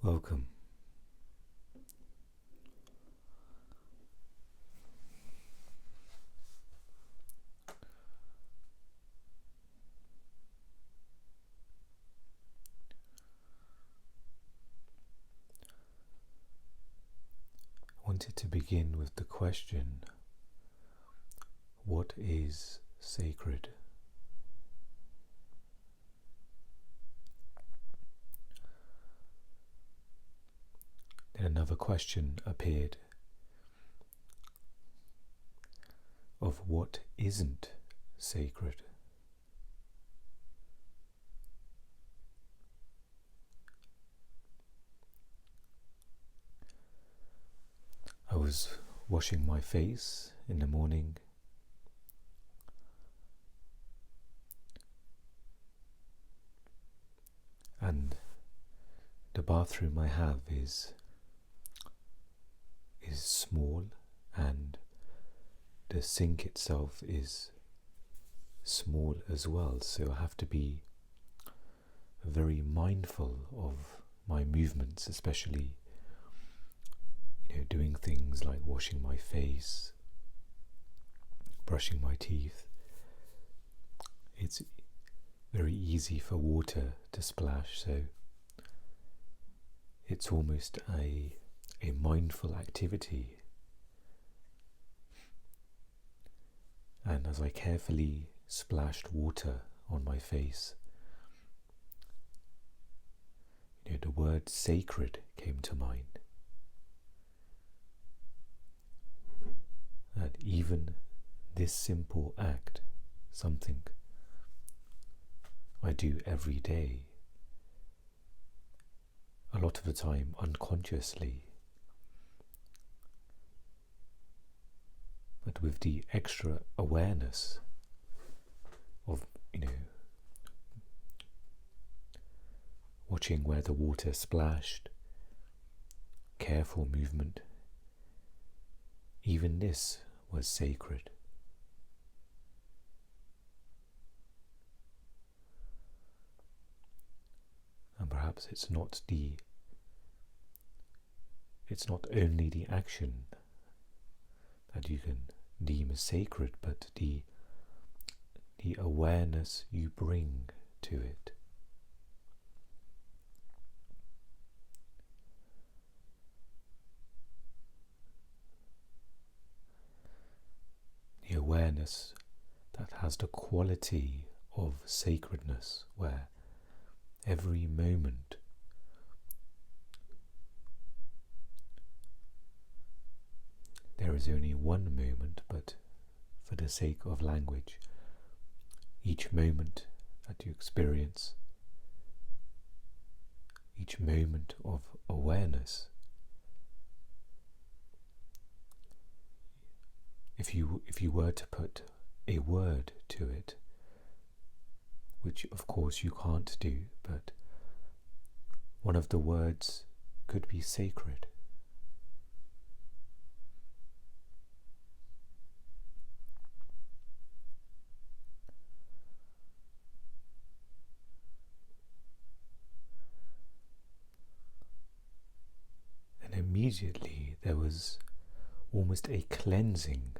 Welcome. I wanted to begin with the question, what is sacred? Then another question appeared of what isn't sacred. I was washing my face in the morning, and the bathroom I have is small, and the sink itself is small as well, so I have to be very mindful of my movements, especially doing things like washing my face, brushing my teeth. It's very easy for water to splash, so it's almost a mindful activity. And as I carefully splashed water on my face, the word sacred came to mind. That even this simple act, something I do every day, a lot of the time unconsciously, but with the extra awareness of, watching where the water splashed, careful movement, even this was sacred. And perhaps it's not only the action that you can deem as sacred, but the awareness you bring to it. The awareness that has the quality of sacredness, where every moment there is only one moment, but for the sake of language, each moment that you experience, each moment of awareness, if you were to put a word to it, which of course you can't do, but one of the words could be sacred. And immediately there was almost a cleansing,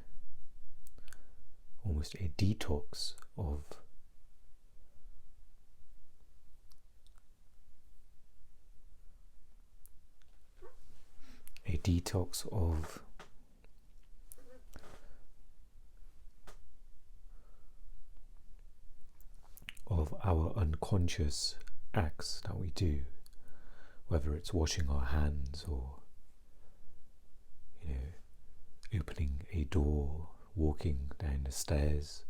almost a detox of our unconscious acts that we do, whether it's washing our hands or opening a door, walking down the stairs.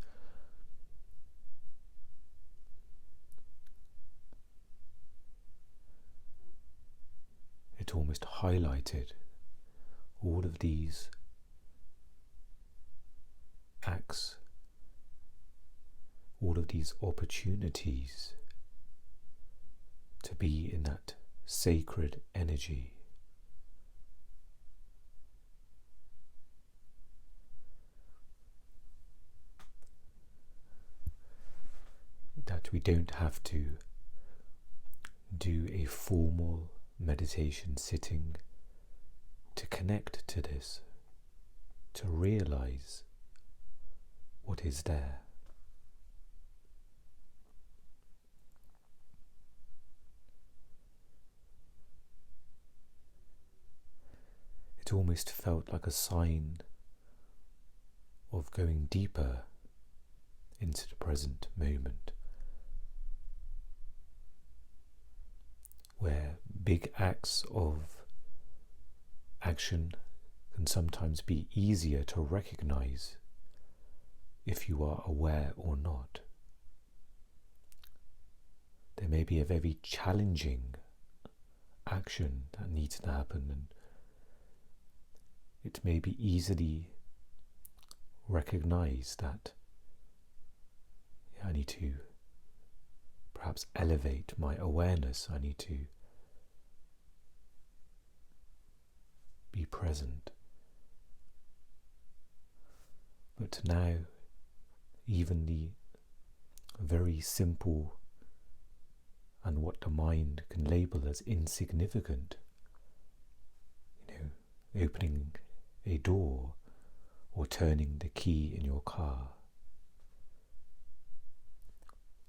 It almost highlighted all of these acts, all of these opportunities to be in that sacred energy. That we don't have to do a formal meditation, sitting to connect to this, to realize what is there. It almost felt like a sign of going deeper into the present moment, where big acts of action can sometimes be easier to recognize if you are aware or not. There may be a very challenging action that needs to happen, and it may be easily recognized that I need to perhaps elevate my awareness, I need to be present. But now, even the very simple and what the mind can label as insignificant, opening a door or turning the key in your car,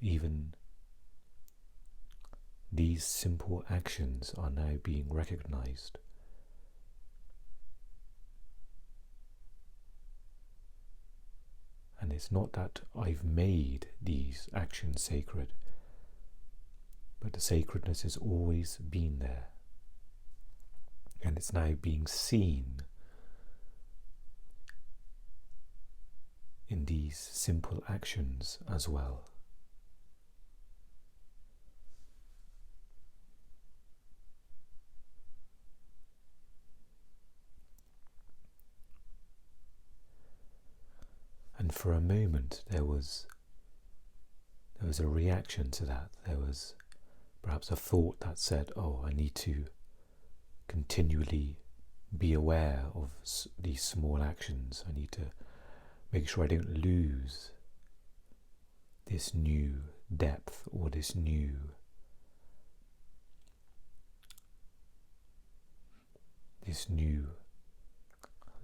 even these simple actions are now being recognized. And it's not that I've made these actions sacred, but the sacredness has always been there. And it's now being seen in these simple actions as well. And for a moment there was a reaction to that. There was perhaps a thought that said, oh, I need to continually be aware of these small actions. I need to make sure I don't lose this new depth or this new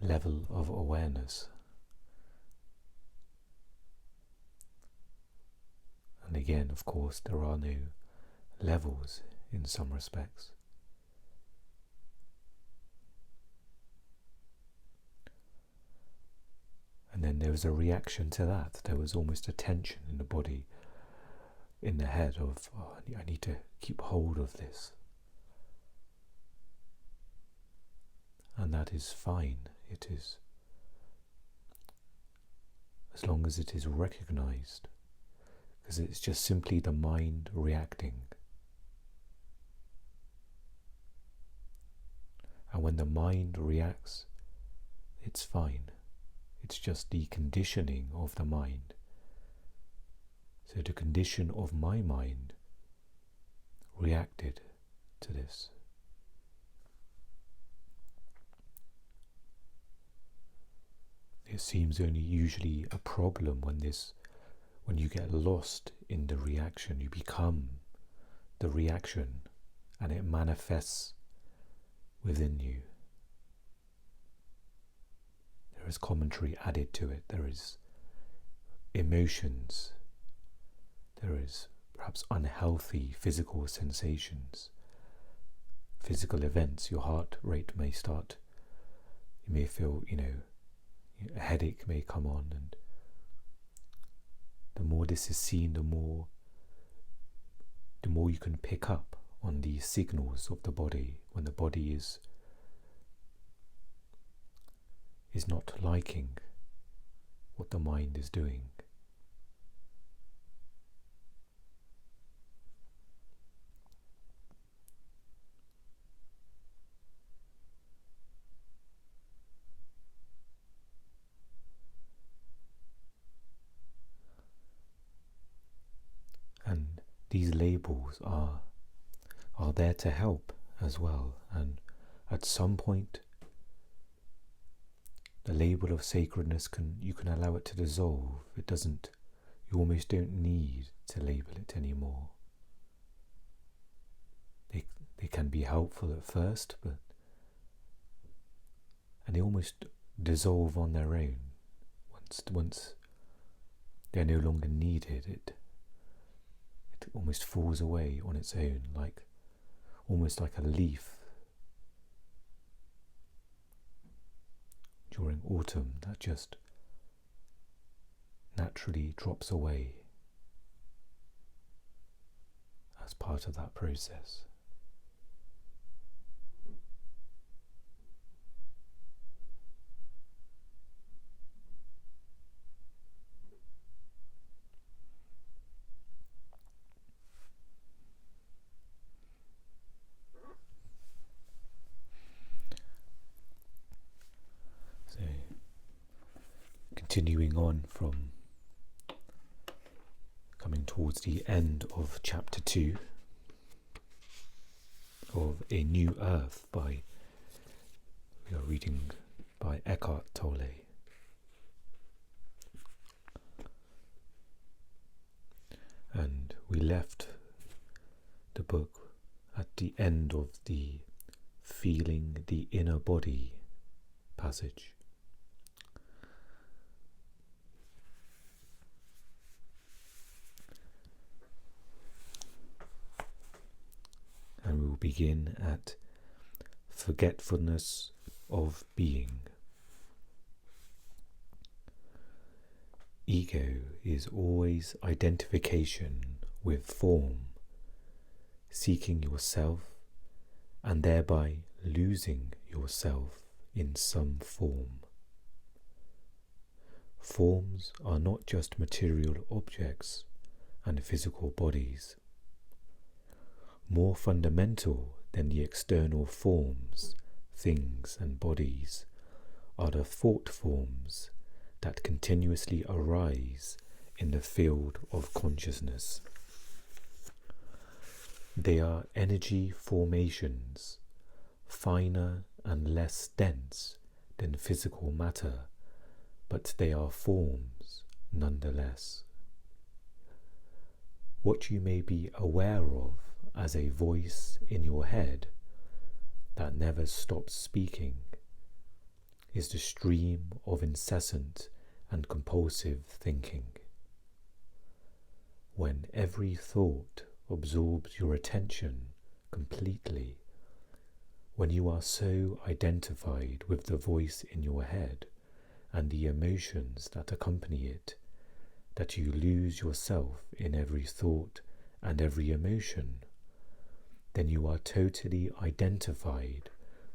level of awareness. And again, of course, there are no levels in some respects. And then there was a reaction to that. There was almost a tension in the body, in the head of, oh, I need to keep hold of this. And that is fine. It is, as long as it is recognized, because it's just simply the mind reacting. And when the mind reacts, it's fine. It's just the conditioning of the mind. So the condition of my mind reacted to this. It seems only usually a problem when you get lost in the reaction. You become the reaction and it manifests within you. There is commentary added to it. There is emotions. There is perhaps unhealthy physical sensations, physical events. Your heart rate may start. You may feel, a headache may come on, and the more this is seen, the more you can pick up on these signals of the body when the body is not liking what the mind is doing. And these labels are there to help as well, and at some point the label of sacredness you can allow it to dissolve. You almost don't need to label it anymore. They can can be helpful at first, and they almost dissolve on their own. Once they're no longer needed, it almost falls away on its own, almost like a leaf during autumn that just naturally drops away as part of that process. So, continuing on from coming towards the end of chapter 2 of A New Earth we are reading by Eckhart Tolle. And we left the book at the end of the feeling the inner body passage. And we will begin at forgetfulness of being. Ego is always identification with form, seeking yourself and thereby losing yourself in some form. Forms are not just material objects and physical bodies. More fundamental than the external forms, things and bodies, are the thought forms that continuously arise in the field of consciousness. They are energy formations, finer and less dense than physical matter, but they are forms nonetheless. What you may be aware of as a voice in your head that never stops speaking is the stream of incessant and compulsive thinking. When every thought absorbs your attention completely, when you are so identified with the voice in your head and the emotions that accompany it, that you lose yourself in every thought and every emotion, then you are totally identified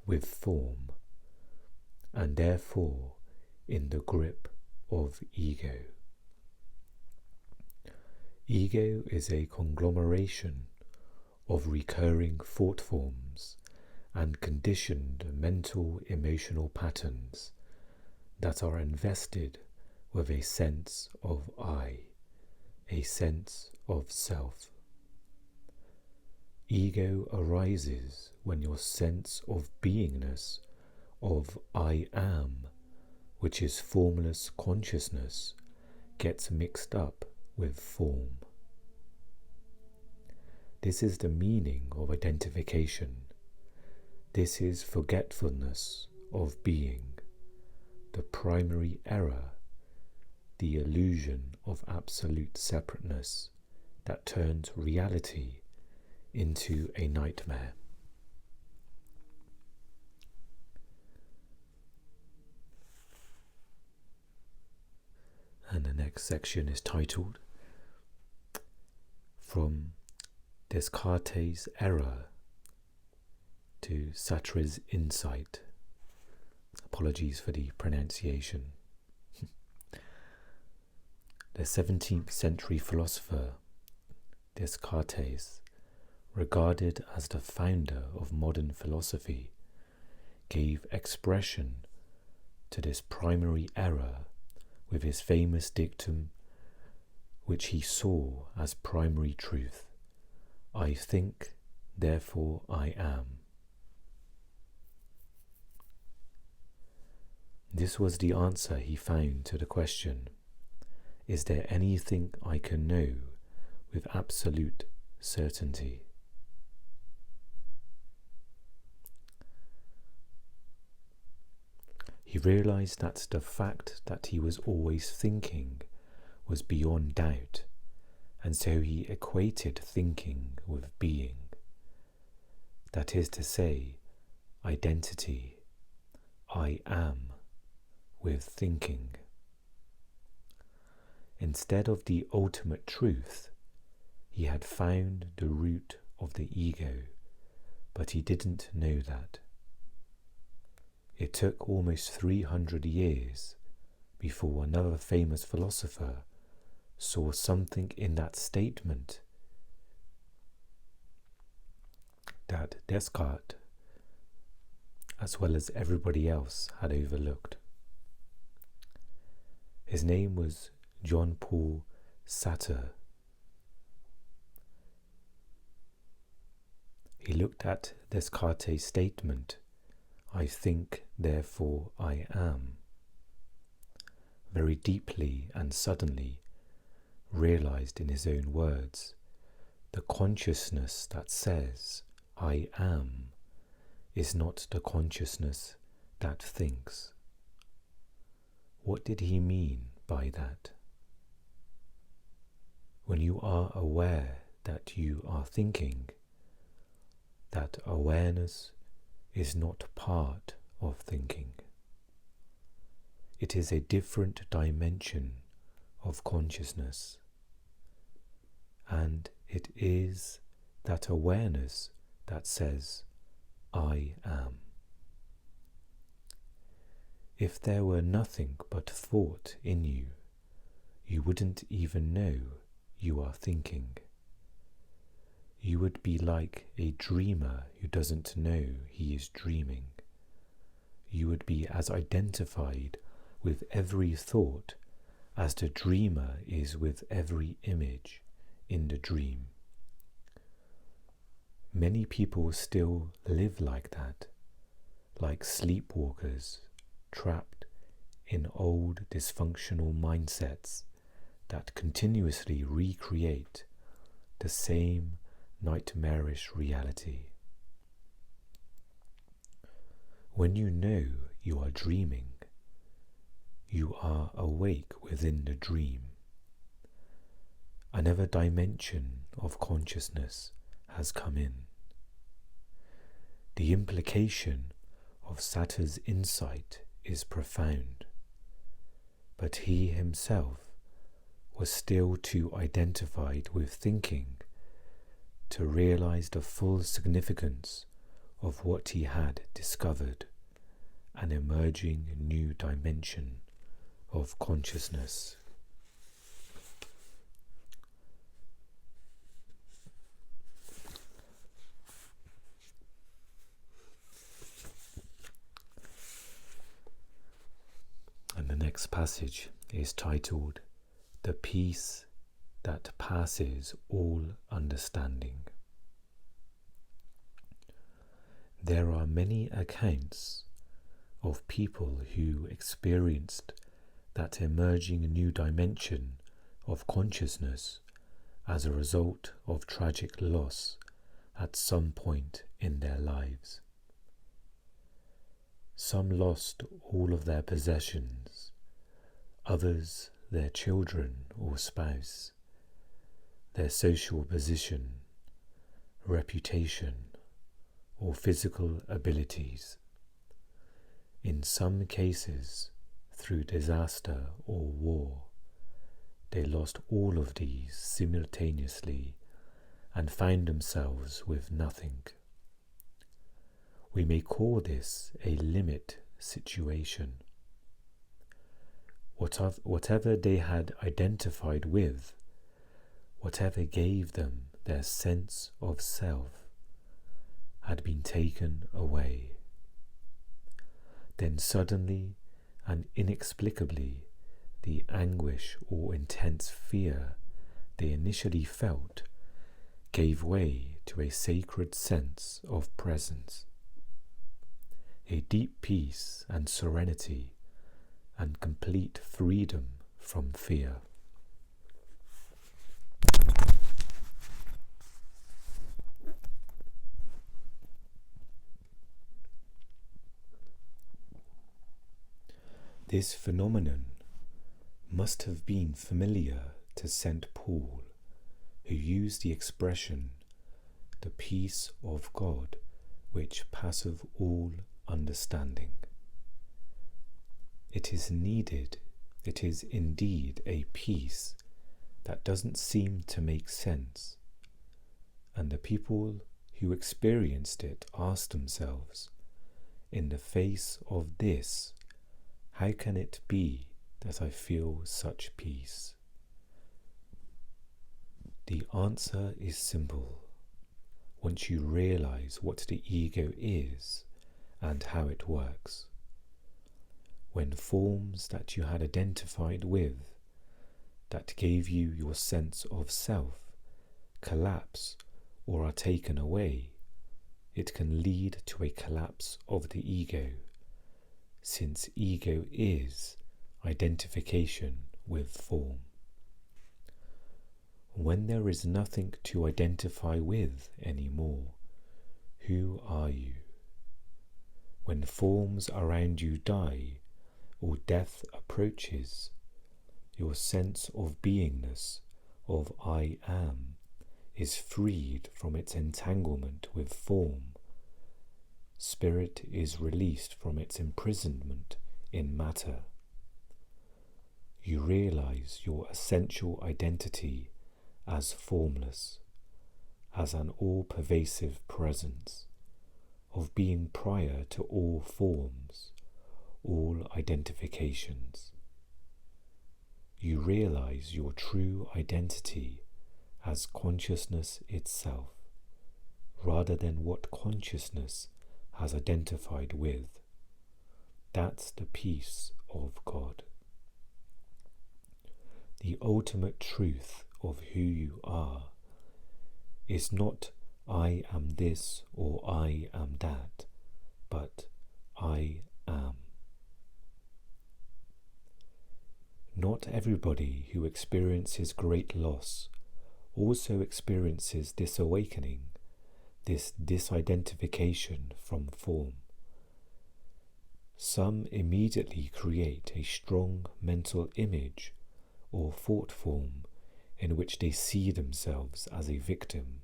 with form, and therefore in the grip of ego. Ego is a conglomeration of recurring thought forms and conditioned mental emotional patterns that are invested with a sense of I, a sense of self. Ego arises when your sense of beingness, of I am, which is formless consciousness, gets mixed up with form. This is the meaning of identification. This is forgetfulness of being, the primary error, the illusion of absolute separateness that turns reality into a nightmare. And the next section is titled From Descartes' Error to Sartre's Insight. Apologies for the pronunciation. The 17th century philosopher Descartes, regarded as the founder of modern philosophy, gave expression to this primary error with his famous dictum, which he saw as primary truth: I think, therefore I am. This was the answer he found to the question, is there anything I can know with absolute certainty? He realized that the fact that he was always thinking was beyond doubt, and so he equated thinking with being. That is to say, identity, I am, with thinking. Instead of the ultimate truth, he had found the root of the ego, but he didn't know that. It took almost 300 years before another famous philosopher saw something in that statement that Descartes, as well as everybody else, had overlooked. His name was Jean-Paul Sartre. He looked at Descartes' statement, I think, therefore I am, very deeply and suddenly realized in his own words, the consciousness that says I am is not the consciousness that thinks. What did he mean by that? When you are aware that you are thinking, that awareness is not part of thinking. It is a different dimension of consciousness, and it is that awareness that says, I am. If there were nothing but thought in you, you wouldn't even know you are thinking. You would be like a dreamer who doesn't know he is dreaming. You would be as identified with every thought as the dreamer is with every image in the dream. Many people still live like that, like sleepwalkers trapped in old dysfunctional mindsets that continuously recreate the same nightmarish reality. When you know you are dreaming, you are awake within the dream. Another dimension of consciousness has come in. The implication of Sartre's insight is profound, but he himself was still too identified with thinking to realize the full significance of what he had discovered, an emerging new dimension of consciousness. And the next passage is titled, The Peace That Passes All Understanding. There are many accounts of people who experienced that emerging new dimension of consciousness as a result of tragic loss at some point in their lives. Some lost all of their possessions, others their children or spouse, their social position, reputation, or physical abilities. In some cases, through disaster or war, they lost all of these simultaneously and found themselves with nothing. We may call this a limit situation. Whatever they had identified with, whatever gave them their sense of self, had been taken away. Then suddenly and inexplicably, the anguish or intense fear they initially felt gave way to a sacred sense of presence, a deep peace and serenity and complete freedom from fear. This phenomenon must have been familiar to St. Paul, who used the expression, "the peace of God, which passeth all understanding." It is indeed a peace that doesn't seem to make sense, and the people who experienced it asked themselves, in the face of this, how can it be that I feel such peace? The answer is simple. Once you realize what the ego is and how it works, when forms that you had identified with, that gave you your sense of self, collapse or are taken away, it can lead to a collapse of the ego, since ego is identification with form. When there is nothing to identify with anymore, who are you? When forms around you die or death approaches, your sense of beingness, of I am, is freed from its entanglement with form. Spirit is released from its imprisonment in matter. You realize your essential identity as formless, as an all-pervasive presence, of being prior to all forms, all identifications. You realize your true identity as consciousness itself, rather than what consciousness has identified with. That's the peace of God. The ultimate truth of who you are is not I am this or I am that, but I am. Not everybody who experiences great loss also experiences this awakening, this disidentification from form. Some immediately create a strong mental image or thought form in which they see themselves as a victim,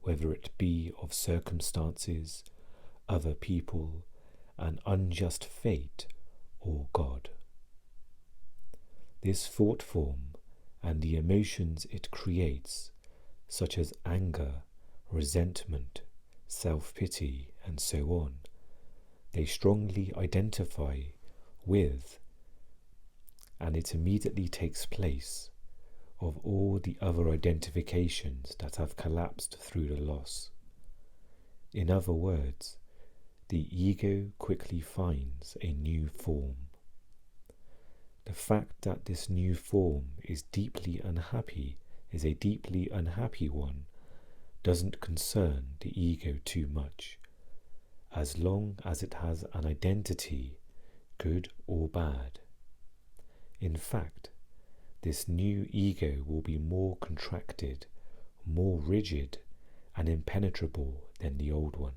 whether it be of circumstances, other people, an unjust fate, or God. This thought form and the emotions it creates, such as anger, resentment, self-pity, and so on, they strongly identify with, and it immediately takes place of all the other identifications that have collapsed through the loss. In other words, the ego quickly finds a new form. The fact that this new form is a deeply unhappy one, doesn't concern the ego too much, as long as it has an identity, good or bad. In fact, this new ego will be more contracted, more rigid, and impenetrable than the old one.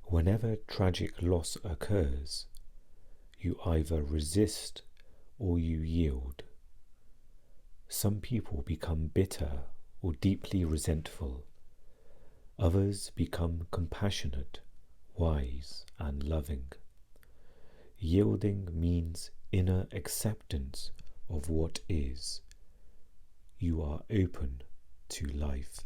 Whenever tragic loss occurs, you either resist or you yield. Some people become bitter or deeply resentful. Others become compassionate, wise, and loving. Yielding means inner acceptance of what is. You are open to life.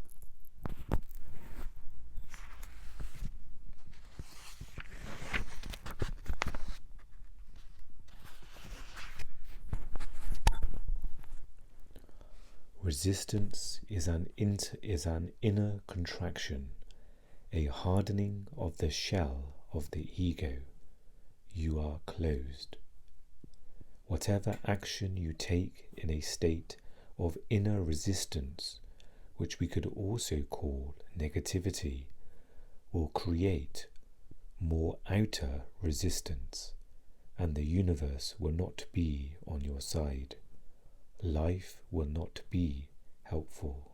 Resistance is an inner contraction, a hardening of the shell of the ego. You are closed. Whatever action you take in a state of inner resistance, which we could also call negativity, will create more outer resistance, and the universe will not be on your side. Life will not be helpful.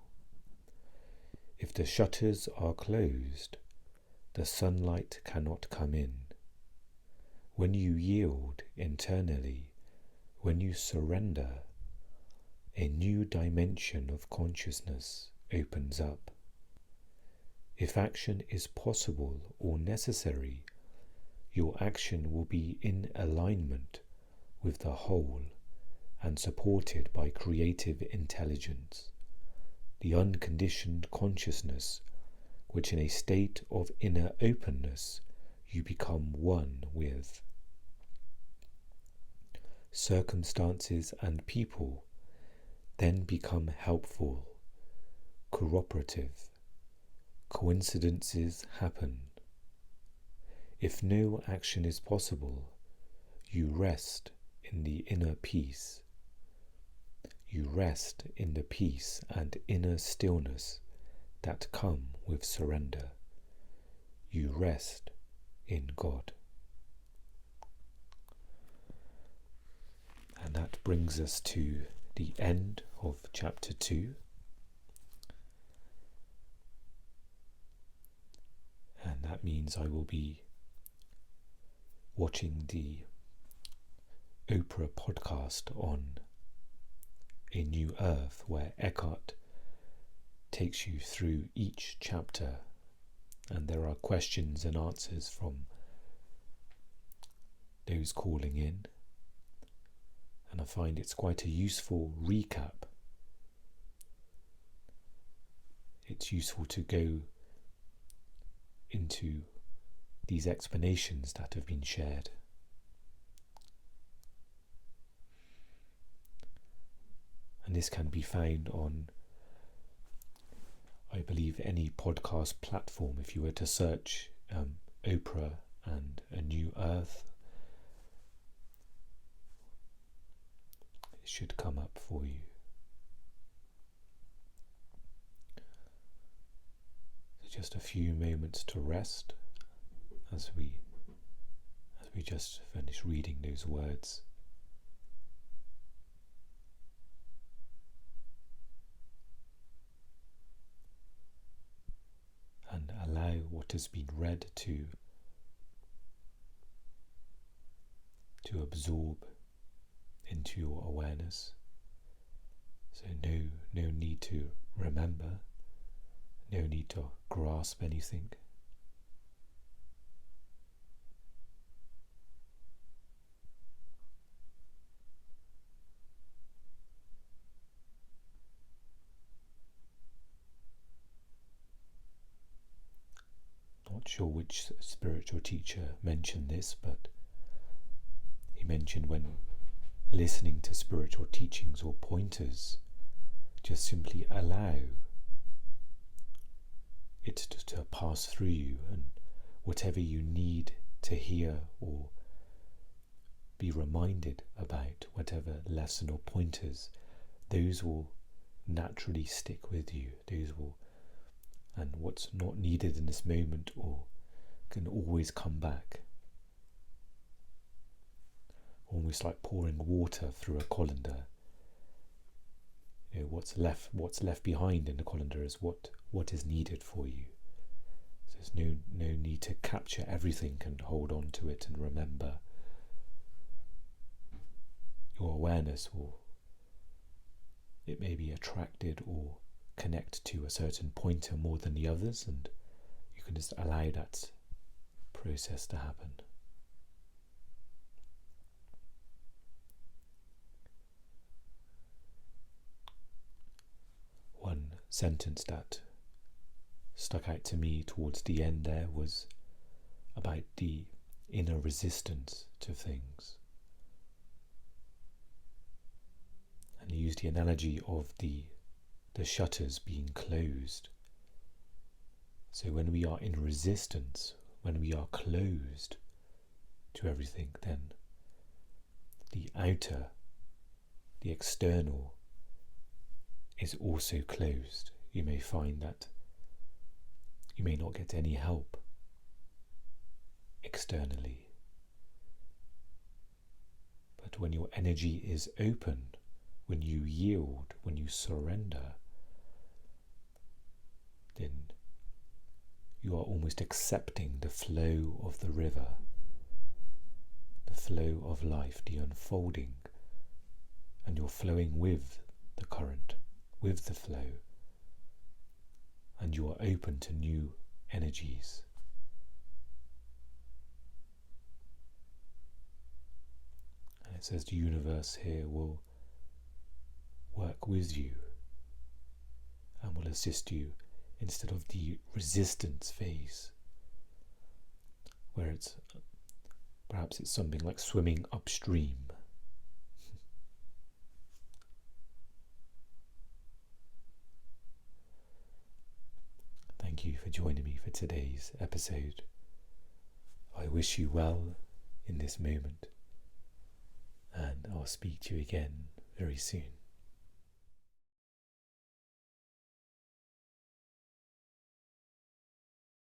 If the shutters are closed, the sunlight cannot come in. When you yield internally, when you surrender, a new dimension of consciousness opens up. If action is possible or necessary, your action will be in alignment with the whole and supported by creative intelligence, the unconditioned consciousness which in a state of inner openness you become one with. Circumstances and people then become helpful, cooperative. Coincidences happen. If no action is possible, you rest in the inner peace. You rest in the peace and inner stillness that come with surrender. You rest in God. And that brings us to the end of chapter 2. And that means I will be watching the Oprah podcast on A New Earth, where Eckhart takes you through each chapter, and there are questions and answers from those calling in, and I find it's quite a useful recap. It's useful to go into these explanations that have been shared. And this can be found on, I believe, any podcast platform. If you were to search Oprah and A New Earth, it should come up for you. So just a few moments to rest as we just finish reading those words. And allow what has been read to absorb into your awareness. So no need to remember, no need to grasp anything. Not sure which spiritual teacher mentioned this, but he mentioned when listening to spiritual teachings or pointers, just simply allow it to pass through you, and whatever you need to hear or be reminded about, whatever lesson or pointers, those will naturally stick with you. And what's not needed in this moment or can always come back. Almost like pouring water through a colander. What's left behind in the colander is what is needed for you. So there's no need to capture everything and hold on to it and remember. Your awareness it may be attracted or connect to a certain pointer more than the others, and you can just allow that process to happen. One sentence that stuck out to me towards the end there was about the inner resistance to things. And he used the analogy of the shutters being closed. So when we are in resistance, when we are closed to everything, then the outer, the external, is also closed. You may find that you may not get any help externally. But when your energy is open, when you yield, when you surrender, then you are almost accepting the flow of the river. the flow of life, the unfolding, and you're flowing with the current, with the flow, and you are open to new energies. And it says the universe here will work with you and will assist you instead of the resistance phase, where perhaps it's something like swimming upstream. Thank you for joining me for today's episode. I wish you well in this moment, and I'll speak to you again very soon.